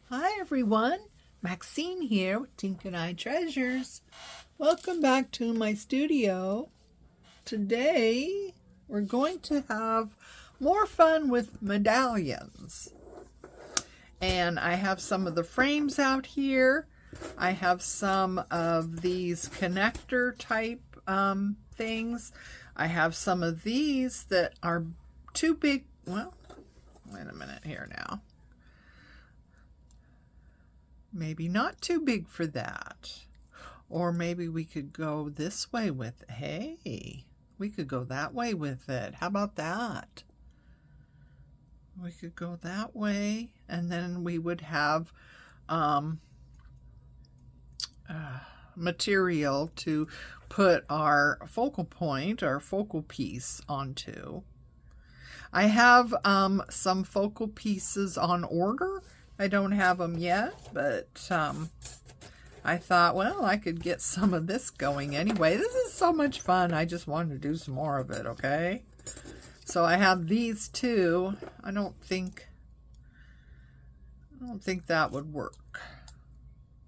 Hi everyone, Maxine here with Tink and I Treasures. Welcome back to my studio. Today we're going to have more fun with medallions. And I have some of the frames out here. I have some of these connector type things. I have some of these that are too big. Well, wait a minute here now. Maybe not too big for that. Or maybe we could go this way with, hey, we could go that way with it. How about that? We could go that way, and then we would have material to put our focal point, our focal piece onto. I have some focal pieces on order. I don't have them yet, but I thought, well, I could get some of this going anyway. This is so much fun. I just wanted to do some more of it, okay? So I have these two. I don't think that would work.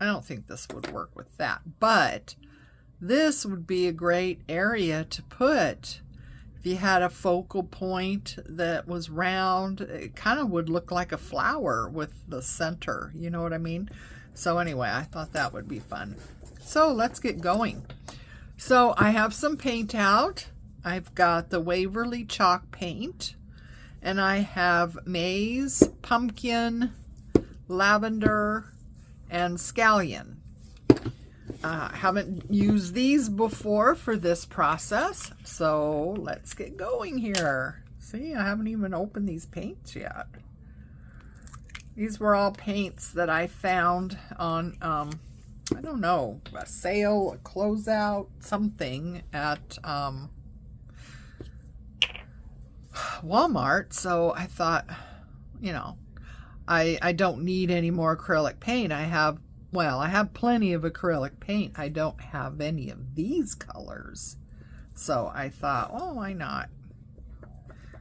I don't think this would work with that, but this would be a great area to put. If you had a focal point that was round, it kind of would look like a flower with the center, you know what I mean? So anyway, I thought that would be fun. So let's get going. So I have some paint out. I've got the Waverly chalk paint, and I have maize, pumpkin, lavender, and scallion. I haven't used these before for this process, so let's get going here. See, I haven't even opened these paints yet. These were all paints that I found on, I don't know, a sale, a closeout, something at Walmart. So I thought, you know, I don't need any more acrylic paint. I have plenty of acrylic paint. I don't have any of these colors. So I thought, oh, why not?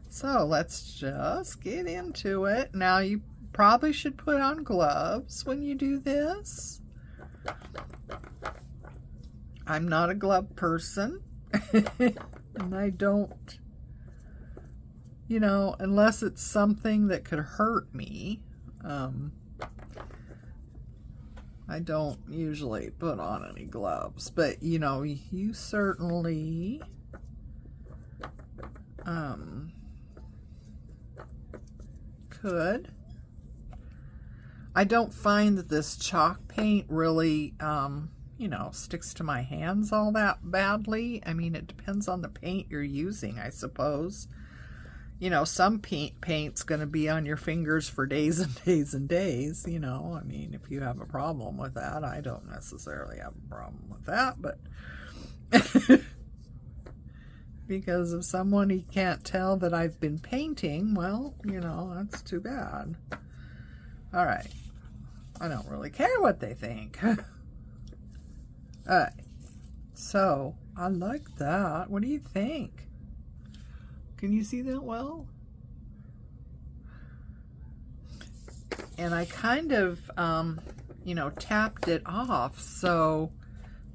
So let's just get into it. Now you probably should put on gloves when you do this. I'm not a glove person. And I don't, you know, unless it's something that could hurt me. I don't usually put on any gloves, but you know, you certainly could. I don't find that this chalk paint really, you know, sticks to my hands all that badly. I mean, it depends on the paint you're using, I suppose. You know, some paint's going to be on your fingers for days and days and days, you know. I mean, if you have a problem with that, I don't necessarily have a problem with that, but because if someone can't tell that I've been painting, well, you know, that's too bad. All right. I don't really care what they think. All right. So, I like that. What do you think? Can you see that well? And I kind of, you know, tapped it off so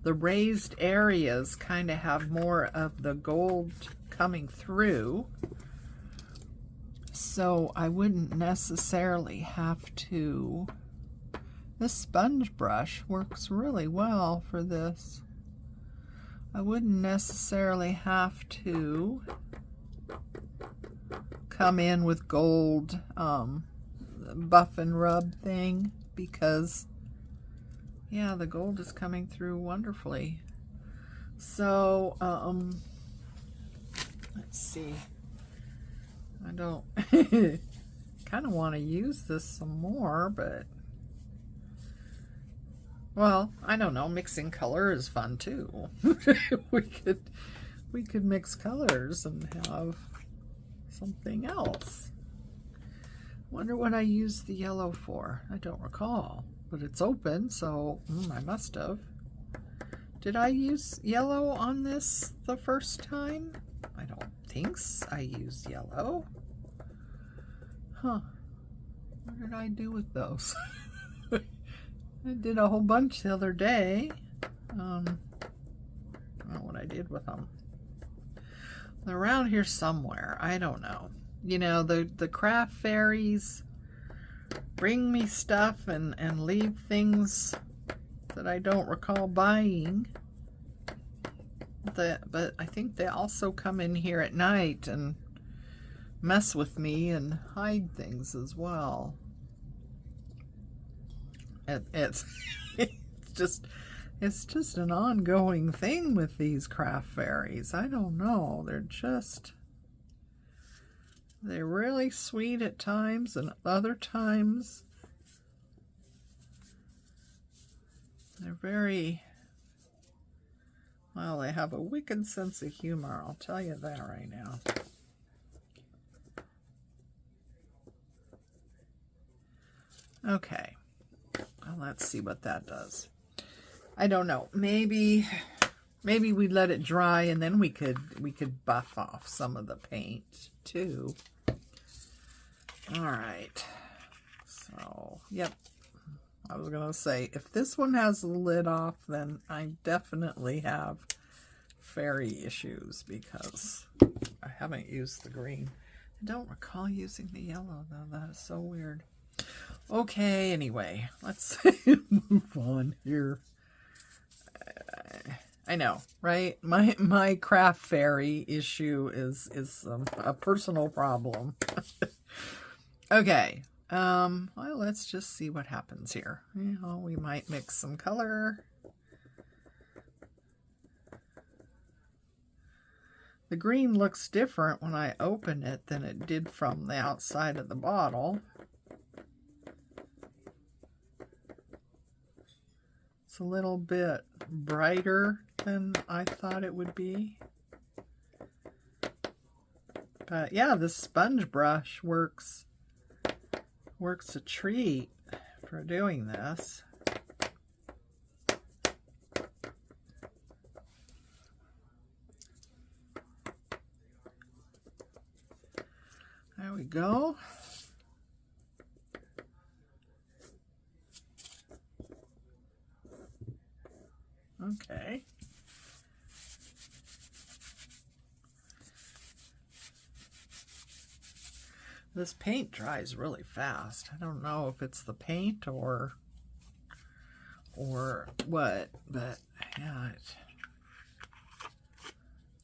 the raised areas kind of have more of the gold coming through. So I wouldn't necessarily have to. This sponge brush works really well for this. I wouldn't necessarily have to come in with gold buff and rub thing, because yeah, the gold is coming through wonderfully. So let's see, I don't kind of want to use this some more, but well, I don't know, mixing color is fun too. we could mix colors and have something else. Wonder what I used the yellow for. I don't recall, but it's open, so I must have. Did I use yellow on this the first time? I don't think I used yellow. Huh. What did I do with those? I did a whole bunch the other day. I don't know what I did with them. They're around here somewhere. I don't know. You know, the craft fairies bring me stuff and leave things that I don't recall buying. But I think they also come in here at night and mess with me and hide things as well. It's it's just an ongoing thing with these craft fairies. I don't know. They're really sweet at times, and other times they're very, well, they have a wicked sense of humor. I'll tell you that right now. Okay. Well, let's see what that does. I don't know. Maybe we let it dry and then we could buff off some of the paint too. All right. So, yep. I was going to say, if this one has the lid off, then I definitely have fairy issues because I haven't used the green. I don't recall using the yellow, though. That is so weird. Okay, anyway, let's move on here. I know, right? My craft fairy issue is a personal problem. Okay, well, let's just see what happens here. You know, we might mix some color. The green looks different when I open it than it did from the outside of the bottle. It's a little bit brighter than I thought it would be. But yeah, this sponge brush works a treat for doing this. There we go. Okay. This paint dries really fast. I don't know if it's the paint or what, but yeah, it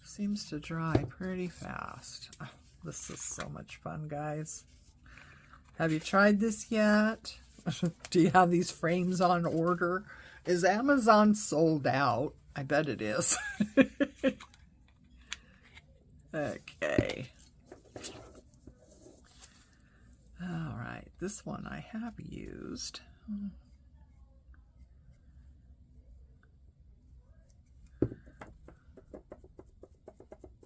seems to dry pretty fast. Oh, this is so much fun, guys. Have you tried this yet? Do you have these frames on order? Is Amazon sold out? I bet it is. Okay. All right, this one I have used.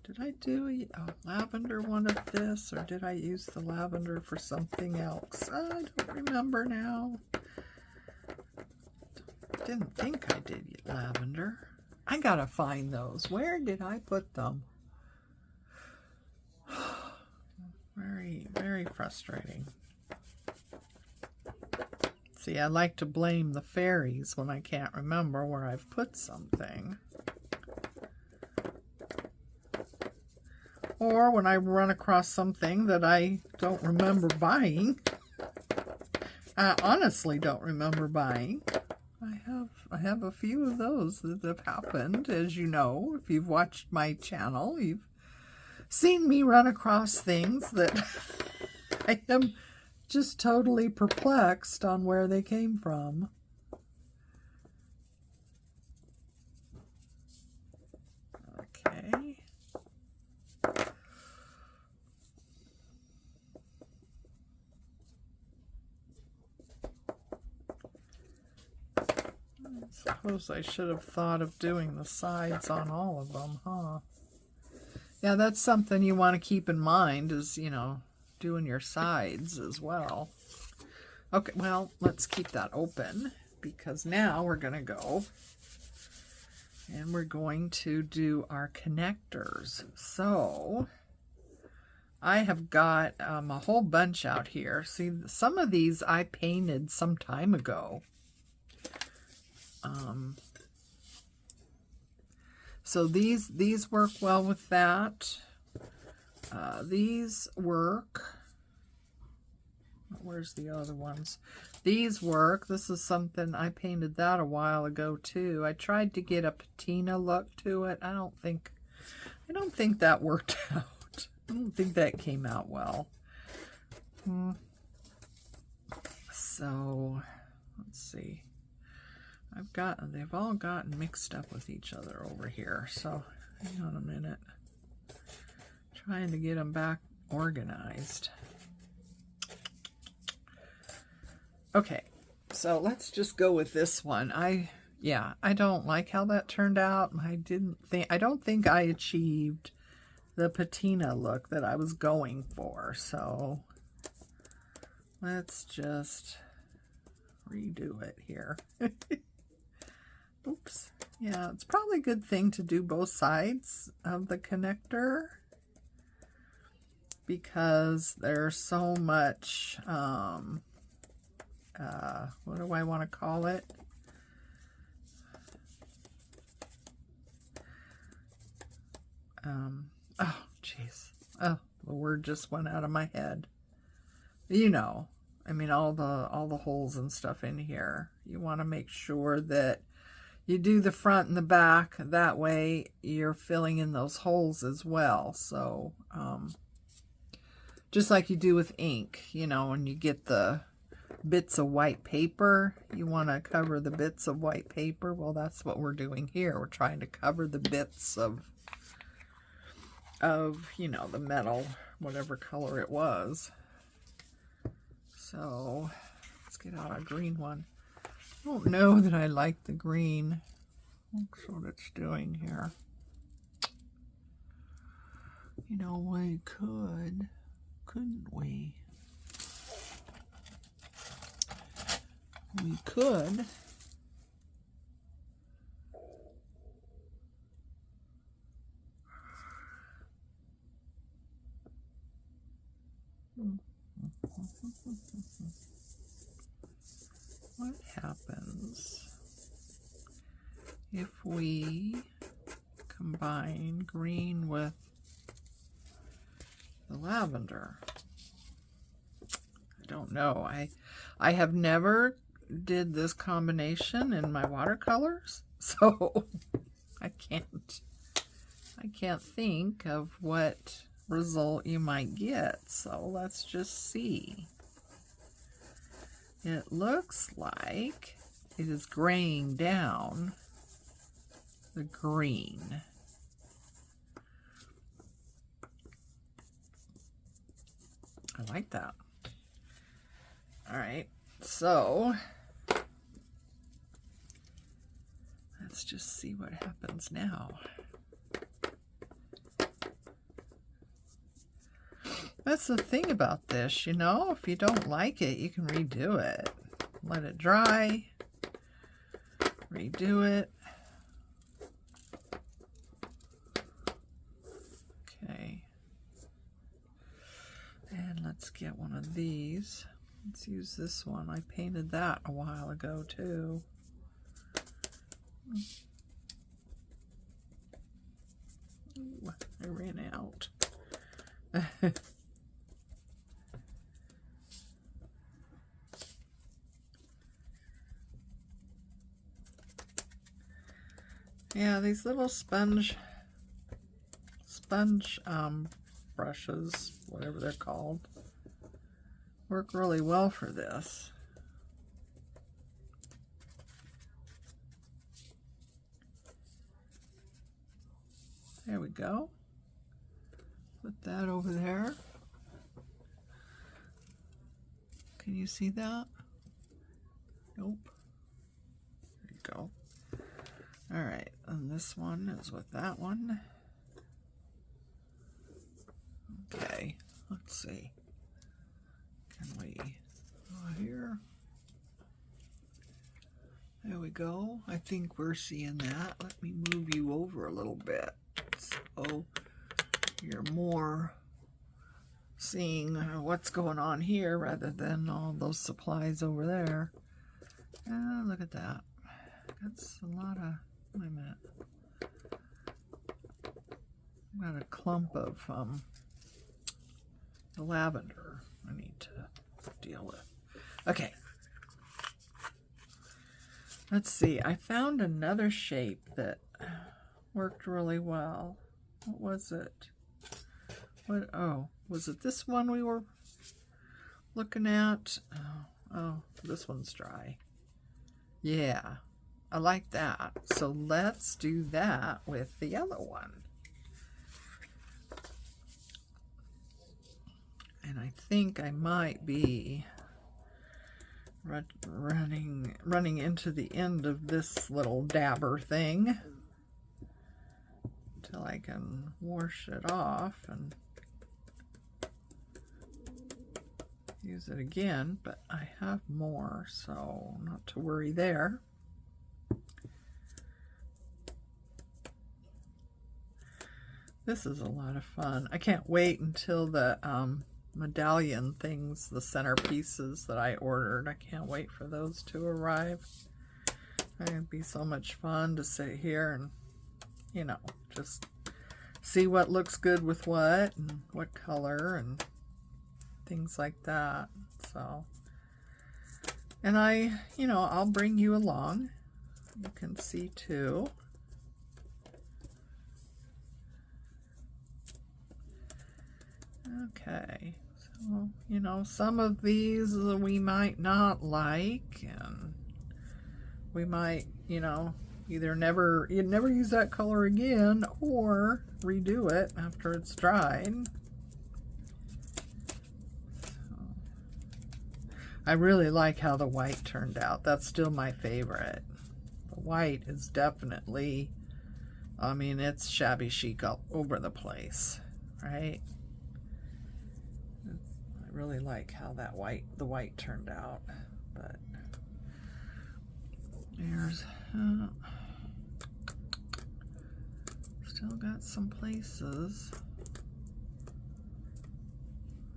Did I do a lavender one of this, or did I use the lavender for something else? I don't remember now. Didn't think I did lavender. I gotta find those. Where did I put them? Very, very frustrating. See, I like to blame the fairies when I can't remember where I've put something. Or when I run across something that I don't remember buying. I honestly don't remember buying. I have a few of those that have happened, as you know. If you've watched my channel, you've seen me run across things that I am just totally perplexed on where they came from. Okay. I suppose I should have thought of doing the sides on all of them, huh? Yeah, that's something you want to keep in mind is, you know, doing your sides as well. Okay, well, let's keep that open because now we're going to go and we're going to do our connectors. So I have got a whole bunch out here. See, some of these I painted some time ago. So these work well with that. These work. Where's the other ones? These work. This is something I painted that a while ago too. I tried to get a patina look to it. I don't think that worked out. I don't think that came out well. So let's see. They've all gotten mixed up with each other over here. So hang on a minute. Trying to get them back organized. Okay, so let's just go with this one. I don't like how that turned out. I don't think I achieved the patina look that I was going for. So let's just redo it here. Oops. Yeah, it's probably a good thing to do both sides of the connector because there's so much, what do I want to call it? Oh, jeez. Oh, the word just went out of my head. You know, I mean, all the holes and stuff in here. You want to make sure that you do the front and the back. That way you're filling in those holes as well. So, just like you do with ink, you know, when you get the bits of white paper, you want to cover the bits of white paper. Well, that's what we're doing here. We're trying to cover the bits of you know, the metal, whatever color it was. So let's get out a green one. I don't know that I like the green. That's what it's doing here. You know, we couldn't we? We could. What happens if we combine green with the lavender? I don't know. I have never did this combination in my watercolors, so I can't think of what result you might get. So let's just see. It looks like it is graying down the green. I like that. All right, so let's just see what happens now. That's the thing about this, you know, if you don't like it, you can redo it. Let it dry, redo it. Okay. And let's get one of these. Let's use this one. I painted that a while ago too. Ooh, I ran out. Yeah, these little sponge brushes, whatever they're called, work really well for this. There we go. Put that over there. Can you see that? Nope. There you go. All right, and this one is with that one. Okay, let's see. Can we go here? There we go. I think we're seeing that. Let me move you over a little bit so you're more seeing what's going on here rather than all those supplies over there. Look at that. That's a lot of, wait a minute. Got a clump of the lavender I need to deal with. Okay. Let's see. I found another shape that worked really well. What was it? What? Oh, was it this one we were looking at? Oh, this one's dry. Yeah, I like that. So let's do that with the yellow one. And I think I might be running into the end of this little dabber thing until I can wash it off and use it again, but I have more, so not to worry there. This is a lot of fun. I can't wait until the medallion things, the centerpieces that I ordered. I can't wait for those to arrive. It'd be so much fun to sit here and, you know, just see what looks good with what and what color and things like that. So, and I'll bring you along. You can see too. Okay. So, some of these we might not like, and we might, either never use that color again or redo it after it's dried. So, I really like how the white turned out. That's still my favorite. The white is definitely, it's shabby chic all over the place, right? Really like how the white turned out, but there's still got some places.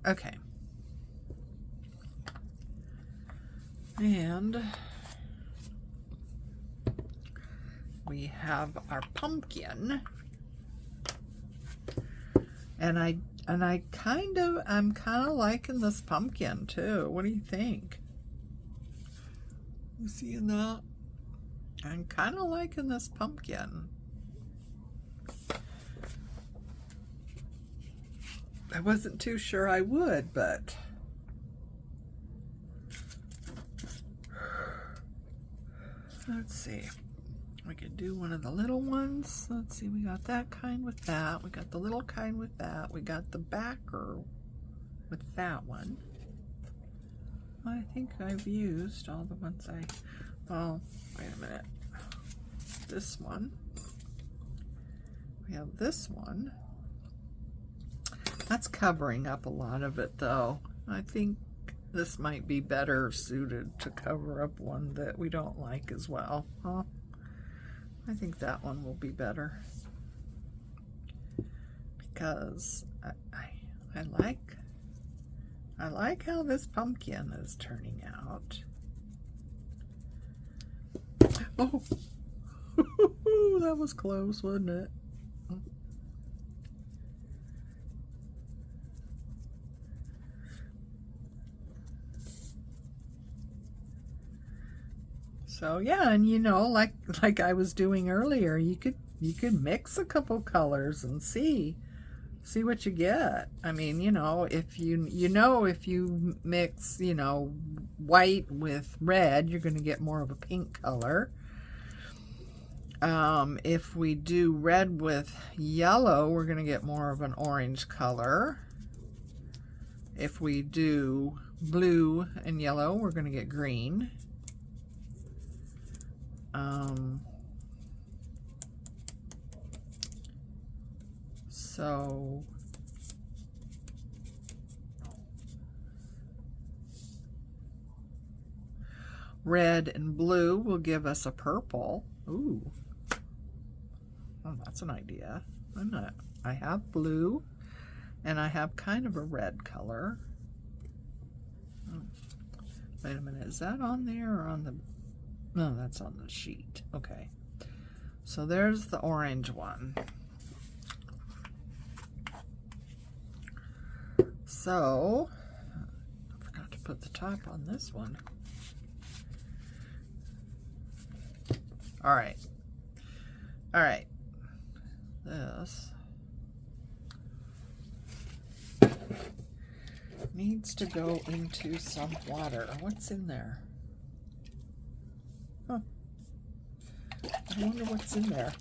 Okay, and we have our pumpkin, and I'm kind of liking this pumpkin too. What do you think? You seeing that? I'm kind of liking this pumpkin. I wasn't too sure I would, but let's see. We could do one of the little ones. Let's see, we got that kind with that. We got the little kind with that. We got the backer with that one. I think I've used all the ones oh, wait a minute. This one. We have this one. That's covering up a lot of it though. I think this might be better suited to cover up one that we don't like as well, huh? I think that one will be better because I like how this pumpkin is turning out. Oh, that was close, wasn't it? So yeah, and like I was doing earlier, you could mix a couple colors and see what you get. If you mix, white with red, you're going to get more of a pink color. If we do red with yellow, we're going to get more of an orange color. If we do blue and yellow, we're going to get green. So red and blue will give us a purple. Ooh, oh, that's an idea. I have blue And I have kind of a red color. Oh, wait a minute, is that on there or on the... No, that's on the sheet. Okay. So there's the orange one. So, I forgot to put the top on this one. All right. All right. This needs to go into some water. What's in there? Huh. I wonder what's in there.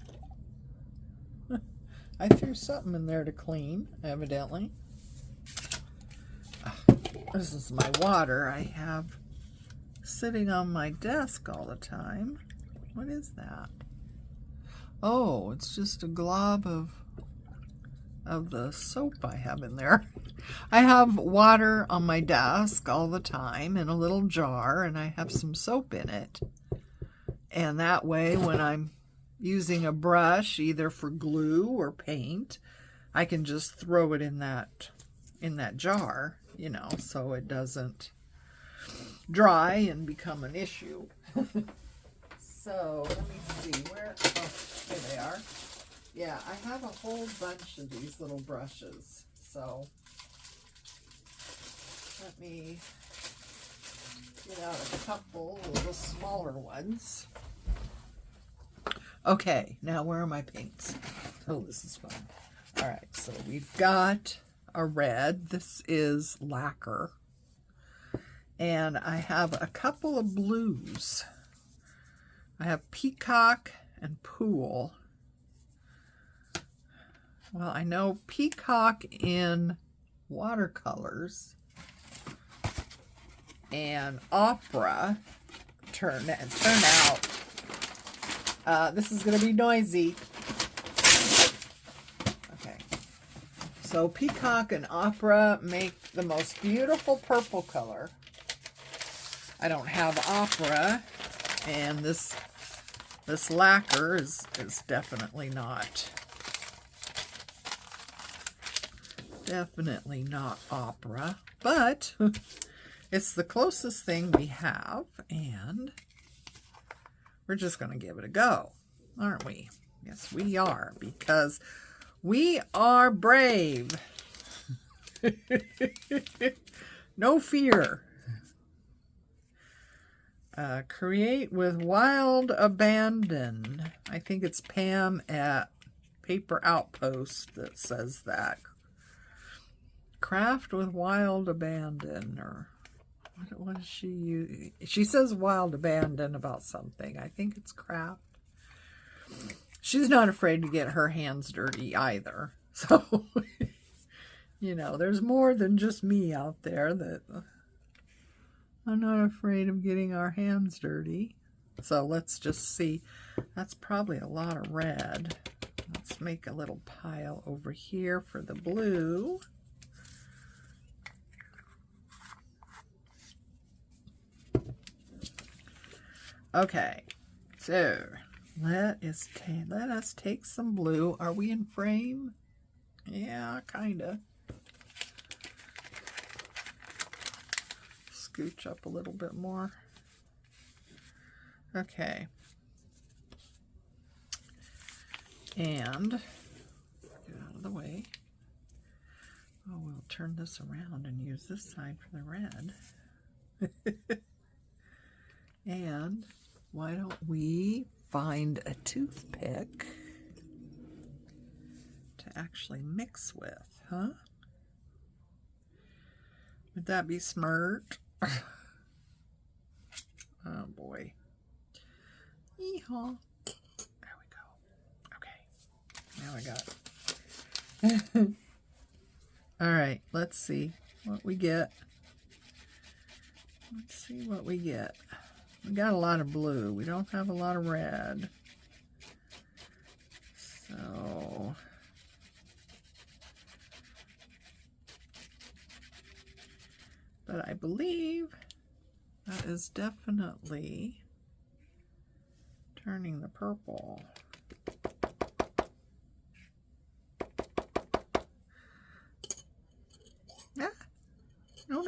I threw something in there to clean, evidently. This is my water I have sitting on my desk all the time. What is that? Oh, it's just a glob of the soap I have in there. I have water on my desk all the time in a little jar, and I have some soap in it. And that way, when I'm using a brush, either for glue or paint, I can just throw it in that jar, you know, so it doesn't dry and become an issue. So, let me see, where, oh, here they are. Yeah, I have a whole bunch of these little brushes, so let me get out a couple of the smaller ones. Okay, now where are my paints? Oh, this is fun. All right, so we've got a red. This is lacquer. And I have a couple of blues. I have peacock and pool. Well, I know peacock in watercolors and opera turn out. This is going to be noisy. Okay. So peacock and opera make the most beautiful purple color. I don't have opera, and this lacquer is definitely not opera, but it's the closest thing we have, and we're just going to give it a go, aren't we? Yes, we are, because we are brave. No fear. Create with wild abandon. I think it's Pam at Paper Outpost that says that. Craft with wild abandon, or what does she use? She says wild abandon about something. I think it's craft. She's not afraid to get her hands dirty either. So, you know, there's more than just me out there that I'm not afraid of getting our hands dirty. So let's just see. That's probably a lot of red. Let's make a little pile over here for the blue. Okay, so let us take some blue. Are we in frame? Yeah, kinda. Scooch up a little bit more. Okay. And get out of the way. Oh, we'll turn this around and use this side for the red. And why don't we find a toothpick to actually mix with, huh? Would that be smart? Oh boy. Yeehaw. There we go. Okay. Now I got it. All right, let's see what we get. Let's see what we get. We got a lot of blue. We don't have a lot of red. So but I believe that is definitely turning the purple.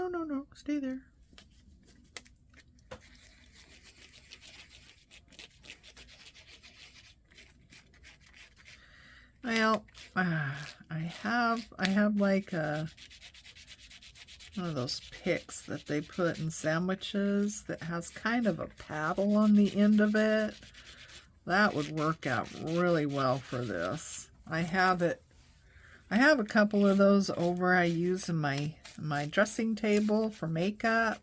no. Stay there. Well, I have like one of those picks that they put in sandwiches that has kind of a paddle on the end of it. That would work out really well for this. I have a couple of those over I use in my dressing table for makeup.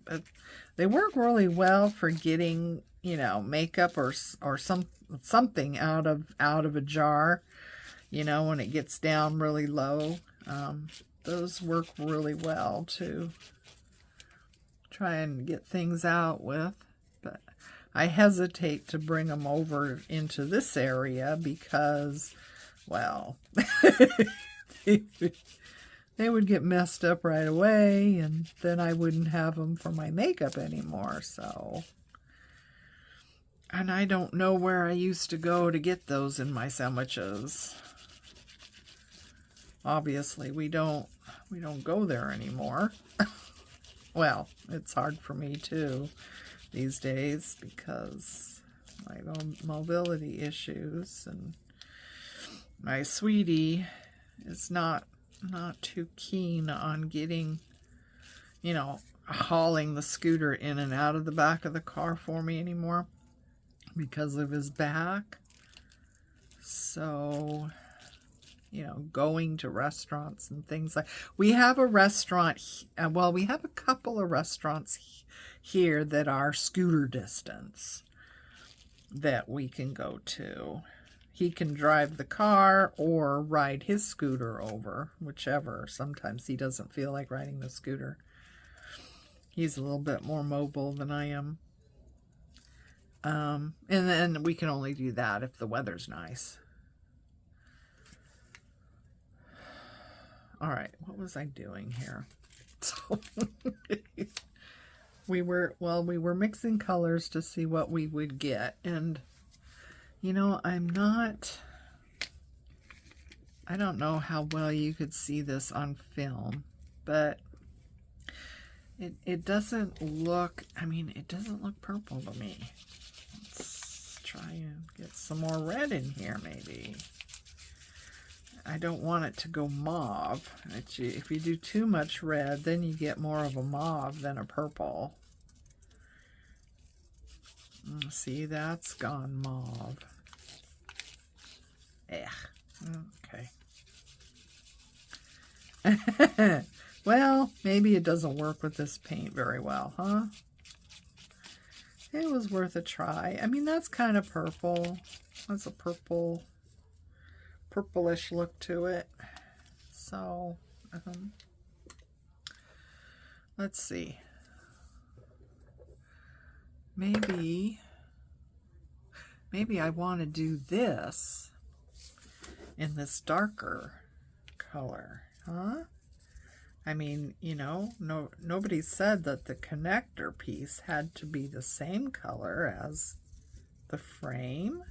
They work really well for getting, you know, makeup or something out of a jar, you know, when it gets down really low. Those work really well to try and get things out with, but I hesitate to bring them over into this area because, well, they would get messed up right away, and then I wouldn't have them for my makeup anymore. So, and I don't know where I used to go to get those in my sandwiches. Obviously, we don't go there anymore. Well, it's hard for me too these days because my mobility issues, and my sweetie is not too keen on getting, you know, hauling the scooter in and out of the back of the car for me anymore because of his back. So, you know, going to restaurants and things like, we have a restaurant, well, we have a couple of restaurants here that are scooter distance that we can go to. He can drive the car or ride his scooter over, whichever. Sometimes he doesn't feel like riding the scooter. He's a little bit more mobile than I am. And then we can only do that if the weather's nice. All right, what was I doing here? So we were mixing colors to see what we would get, and you know, I don't know how well you could see this on film, but it doesn't look, I mean, it doesn't look purple to me. Let's try and get some more red in here, maybe. I don't want it to go mauve. If you do too much red, then you get more of a mauve than a purple. See, that's gone mauve. Okay. Well, maybe it doesn't work with this paint very well, huh? It was worth a try. I mean, that's kind of purple. That's a purplish look to it. So, let's see. Maybe I want to do this in this darker color, huh? I mean, you know, nobody said that the connector piece had to be the same color as the frame.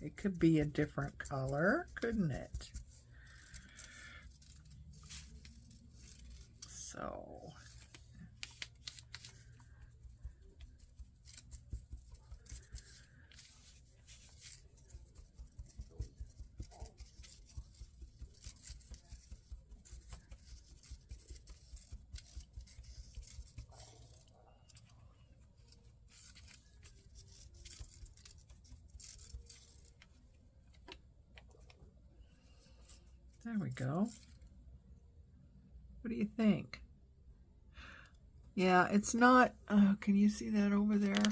It could be a different color, couldn't it? So, there we go. What do you think? Yeah, it's not, can you see that over there?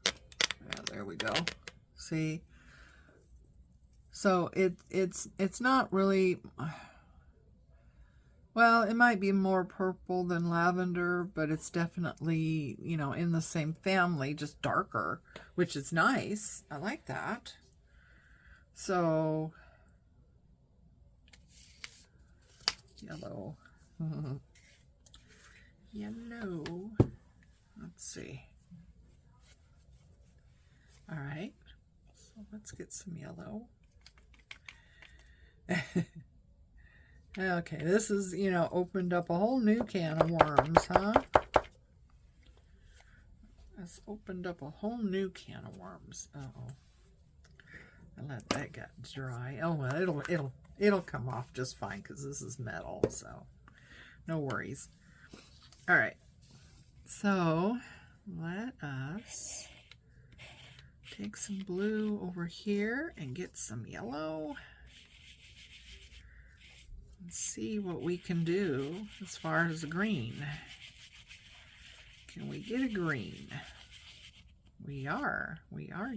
Yeah, there we go. See? So it's not really, well, it might be more purple than lavender, but it's definitely, you know, in the same family, just darker, which is nice. I like that. So, yellow. Yellow. Let's see. All right. So let's get some yellow. Okay, this is, you know, opened up a whole new can of worms, huh? It's opened up a whole new can of worms. Uh-oh. I let that get dry. Oh, well, it'll come off just fine because this is metal, so no worries. All right. So, let us take some blue over here and get some yellow. And see what we can do as far as green. Can we get a green? We are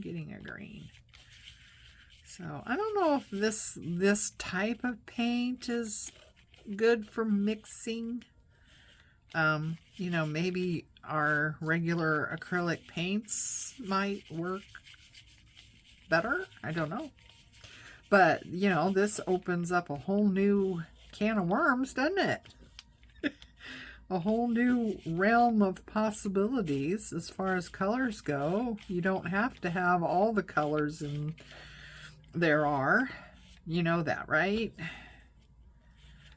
getting a green. So I don't know if this type of paint is good for mixing. You know, maybe our regular acrylic paints might work better. I don't know. But, you know, this opens up a whole new can of worms, doesn't it? A whole new realm of possibilities as far as colors go. You don't have to have all the colors there are. You know that, right?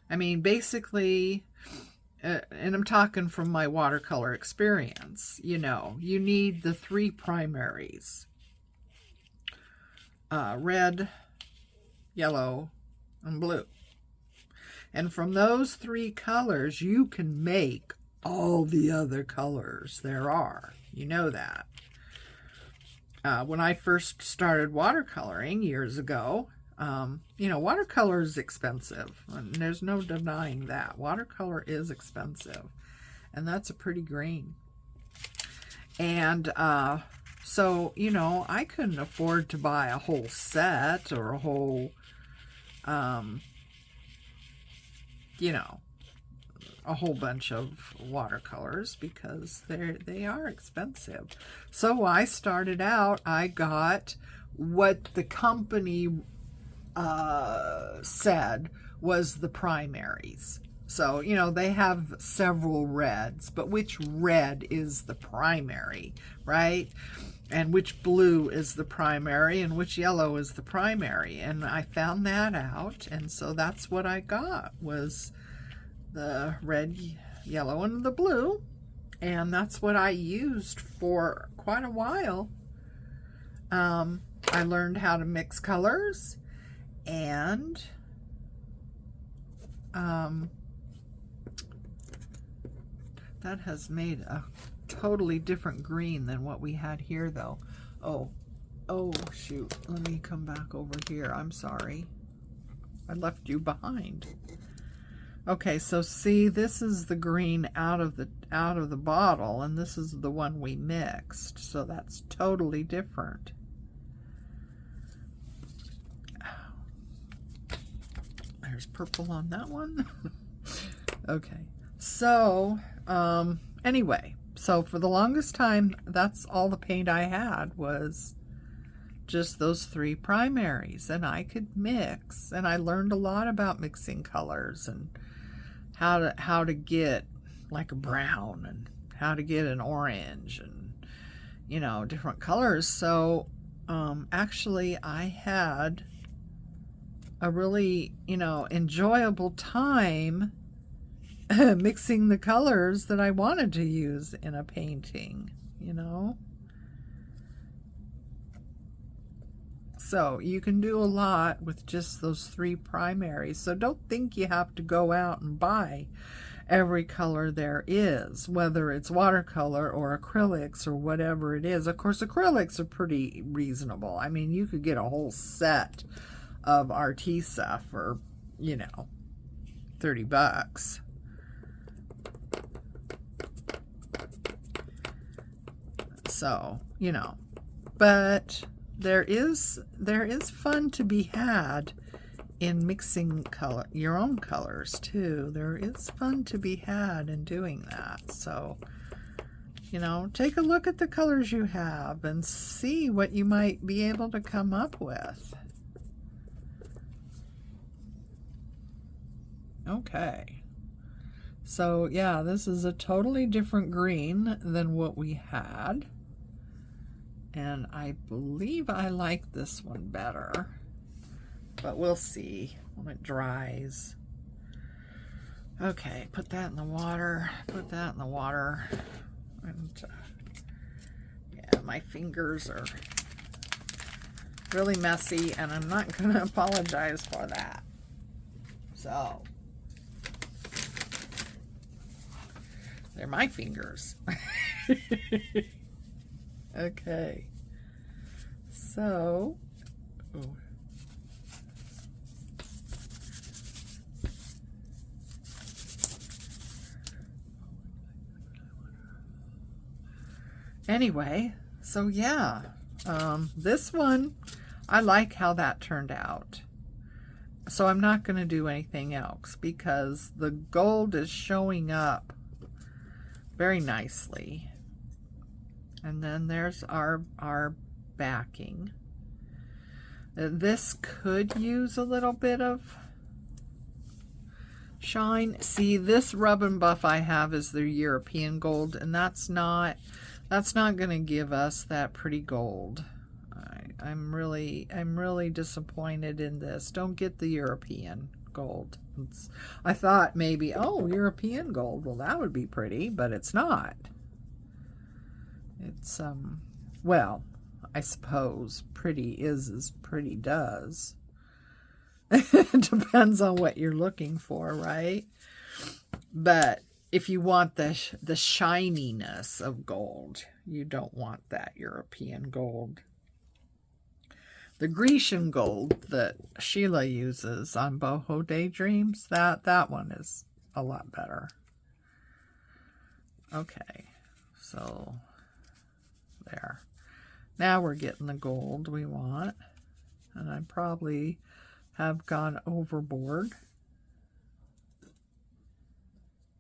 I mean, basically, and I'm talking from my watercolor experience, you know, you need the three primaries. Red, yellow, and blue. And from those three colors, you can make all the other colors there are. You know that. When I first started watercoloring years ago, you know, watercolor is expensive. And there's no denying that. Watercolor is expensive. And that's a pretty green. And so, you know, I couldn't afford to buy a whole set or a whole... you know, a whole bunch of watercolors because they are expensive. So I started out, I got what the company said was the primaries. So, you know, they have several reds, but which red is the primary, right? And which blue is the primary and which yellow is the primary. And I found that out, and so that's what I got was the red, yellow, and the blue. And that's what I used for quite a while. I learned how to mix colors, and that has made a totally different green than what we had here, though. Oh shoot, let me come back over here. I'm sorry, I left you behind. Okay, so see, this is the green out of the bottle, and this is the one we mixed, so that's totally different. There's purple on that one. Okay, so anyway, so for the longest time, that's all the paint I had was just those three primaries, and I could mix, and I learned a lot about mixing colors and how to get like a brown and how to get an orange and, you know, different colors. So actually I had a really, you know, enjoyable time mixing the colors that I wanted to use in a painting, you know. So you can do a lot with just those three primaries. So don't think you have to go out and buy every color there is, whether it's watercolor or acrylics or whatever it is. Of course, acrylics are pretty reasonable. I mean, you could get a whole set of Artesa for, you know, $30. So, you know, but there is fun to be had in mixing your own colors too. There is fun to be had in doing that. So, you know, take a look at the colors you have and see what you might be able to come up with. Okay. So yeah, this is a totally different green than what we had. And I believe I like this one better, but we'll see when it dries. Okay, put that in the water. Put that in the water. And yeah, my fingers are really messy, and I'm not going to apologize for that. So, they're my fingers. Okay. So, oh. Anyway, so yeah, this one, I like how that turned out. So I'm not going to do anything else because the gold is showing up very nicely. And then there's our backing. This could use a little bit of shine. See, this rub and buff I have is the European gold, and that's not going to give us that pretty gold. I'm really disappointed in this. Don't get the European gold. I thought maybe, oh, European gold, well, that would be pretty, but it's not. It's well, I suppose pretty is as pretty does. It depends on what you're looking for, right? But if you want the shininess of gold, you don't want that European gold. The Grecian gold that Sheila uses on Boho Daydreams, that one is a lot better. Okay, so there. Now we're getting the gold we want. And I probably have gone overboard.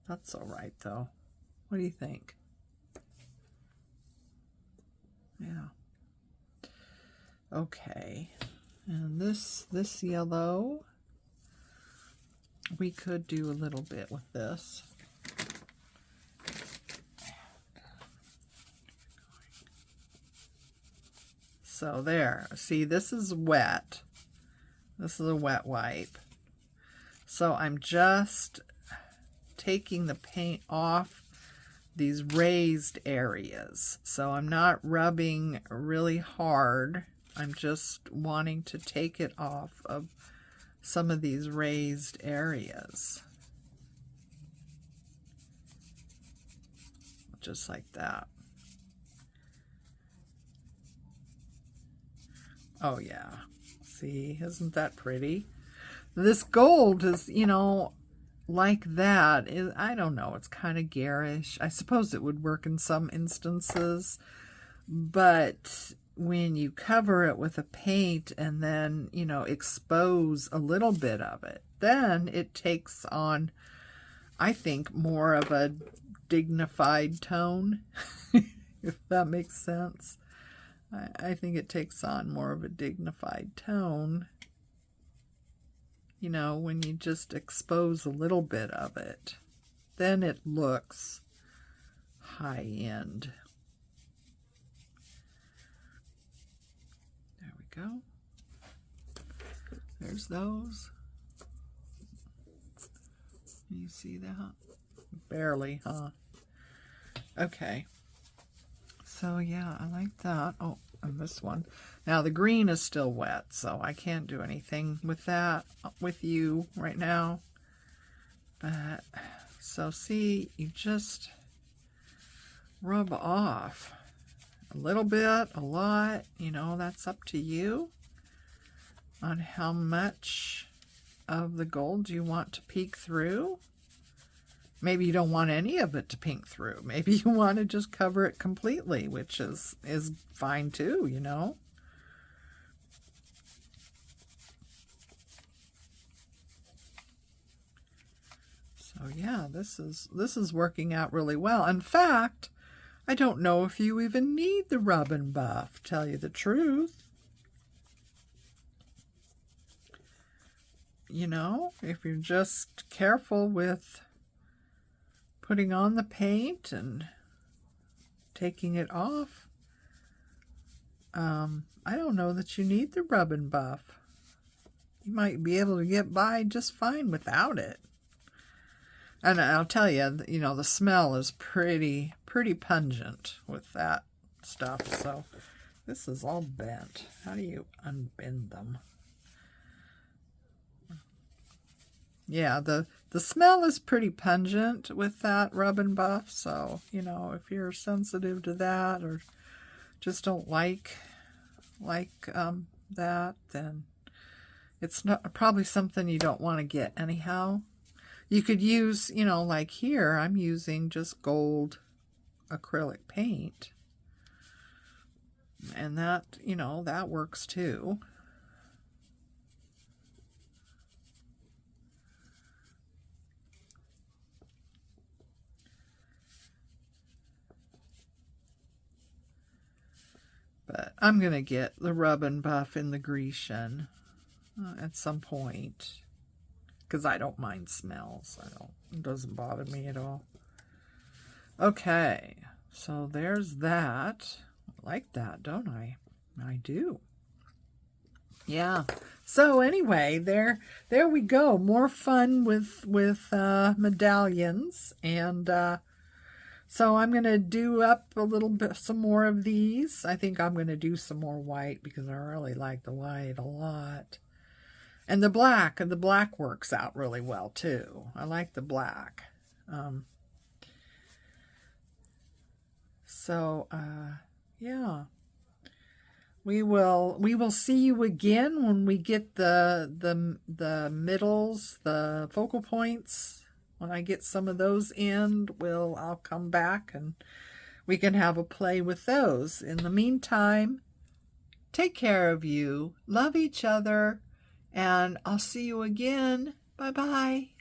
That's all right, though. What do you think? Yeah. Okay. And this yellow, we could do a little bit with this. So there. See, this is wet. This is a wet wipe. So I'm just taking the paint off these raised areas. So I'm not rubbing really hard. I'm just wanting to take it off of some of these raised areas. Just like that. Oh yeah. See, isn't that pretty? This gold is, you know, like that. I don't know, it's kind of garish. I suppose it would work in some instances, but when you cover it with a paint and then, you know, expose a little bit of it, then it takes on, I think, more of a dignified tone, if that makes sense. I think it takes on more of a dignified tone, you know, when you just expose a little bit of it. Then it looks high-end. There we go. There's those. You see that? Barely, huh? Okay. So yeah, I like that. Oh, and this one. Now the green is still wet, so I can't do anything with that with you right now. But, so see, you just rub off a little bit, a lot, you know, that's up to you on how much of the gold you want to peek through. Maybe you don't want any of it to pink through. Maybe you want to just cover it completely, which is fine too, you know. So yeah, this is working out really well. In fact, I don't know if you even need the rub and buff, tell you the truth. You know, if you're just careful with putting on the paint and taking it off, I don't know that you need the rub and buff. You might be able to get by just fine without it. And I'll tell you, you know, the smell is pretty pungent with that stuff. So this is all bent. How do you unbend them? Yeah, the smell is pretty pungent with that Rub and Buff. So, you know, if you're sensitive to that or just don't like that, then it's not probably something you don't want to get anyhow. You could use, you know, like here, I'm using just gold acrylic paint. And that, you know, that works too. But I'm going to get the Rub and Buff in the Grecian at some point. Because I don't mind smells. It doesn't bother me at all. Okay, so there's that. I like that, don't I? I do. Yeah. So anyway, there we go. More fun with medallions, and so I'm gonna do up a little bit, some more of these. I think I'm gonna do some more white because I really like the white a lot. And the black works out really well too. I like the black. Yeah. We will see you again when we get the middles, the focal points. When I get some of those in, I'll come back and we can have a play with those. In the meantime, take care of you, love each other, and I'll see you again. Bye-bye.